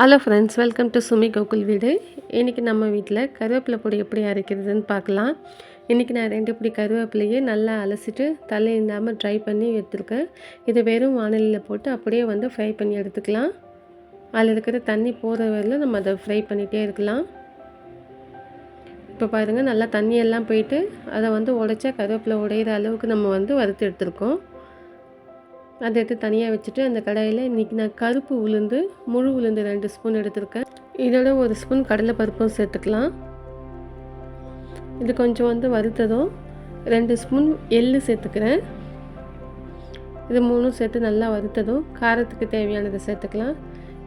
Hello friends, welcome to Sumi Gokul வீடு. இன்றைக்கி நம்ம வீட்டில் கருவேப்பிலை பொடி எப்படி அரைக்கிறதுன்னு பார்க்கலாம். இன்றைக்கி நான் 2 பிடி கருவேப்பிலையே நல்லா அலசிட்டு தலை இல்லாமல் ட்ரை பண்ணி எடுத்துருக்கேன். இதை வெறும் வானலியில் போட்டு அப்படியே ஃப்ரை பண்ணி எடுத்துக்கலாம். அதில் இருக்கிற தண்ணி போகிற வரையில் நம்ம அதை ஃப்ரை பண்ணிகிட்டே இருக்கலாம். இப்போ பாருங்கள், நல்லா தண்ணியெல்லாம் போயிட்டு அதை உடைச்சா கருவேப்பிலை உடையிற அளவுக்கு நம்ம வறுத்து எடுத்துருக்கோம். அதை எடுத்து தனியாக வச்சுட்டு அந்த கடாயில் இன்றைக்கி நான் கருப்பு உளுந்து, முழு உளுந்து 2 ஸ்பூன் எடுத்துருக்கேன். இதோட 1 ஸ்பூன் கடலைப்பருப்பும் சேர்த்துக்கலாம். இது கொஞ்சம் வறுத்ததும் 2 ஸ்பூன் எள்ளு சேர்த்துக்கிறேன். இது 3 சேர்த்து நல்லா வறுத்ததும் காரத்துக்கு தேவையானதை சேர்த்துக்கலாம்.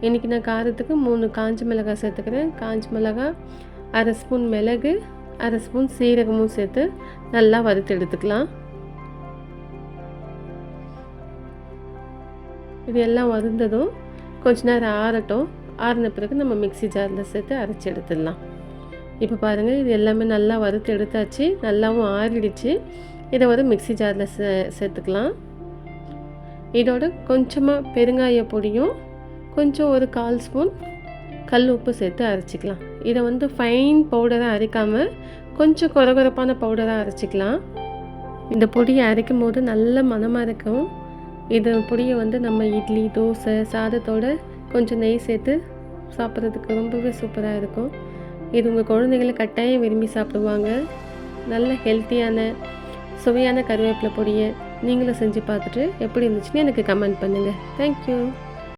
இன்றைக்கி நான் காரத்துக்கு 3 காஞ்ச மிளகாய் சேர்த்துக்கிறேன். காஞ்ச மிளகாய், 1/2 ஸ்பூன் மிளகு, 1/2 ஸ்பூன் சீரகமும் சேர்த்து நல்லா வறுத்து எடுத்துக்கலாம். இது எல்லாம் வறுந்ததும் கொஞ்ச நேரம் ஆறட்டும். ஆறின பிறகு நம்ம மிக்ஸி ஜாரில் சேர்த்து அரைச்சி எடுத்துடலாம். இப்போ பாருங்கள், இது எல்லாமே நல்லா வறுத்து எடுத்தாச்சு, நல்லாவும் ஆறிடுச்சு. இதை மிக்ஸி ஜாரில் சேர்த்துக்கலாம். இதோட கொஞ்சமாக பெருங்காய பொடியும் கொஞ்சம் ஒரு 1/4 ஸ்பூன் கல் உப்பு சேர்த்து அரைச்சிக்கலாம். இதை ஃபைன் பவுடராக அரைக்காமல் கொஞ்சம் கொரகொரப்பான பவுடராக அரைச்சிக்கலாம். இந்த பொடியை அரைக்கும் போது நல்ல மணமாக இருக்கும். இது பொடியை நம்ம இட்லி, தோசை, சாதத்தோடு கொஞ்சம் நெய் சேர்த்து சாப்பிட்றதுக்கு ரொம்பவே சூப்பராக இருக்கும். இது உங்கள் குழந்தைகளை கட்டாயம் விரும்பி சாப்பிடுவாங்க. நல்ல ஹெல்த்தியான சுவையான கருவேப்பிலை பொடியை நீங்களும் செஞ்சு பார்த்துட்டு எப்படி இருந்துச்சுன்னு எனக்கு கமெண்ட் பண்ணுங்கள். தேங்க்யூ.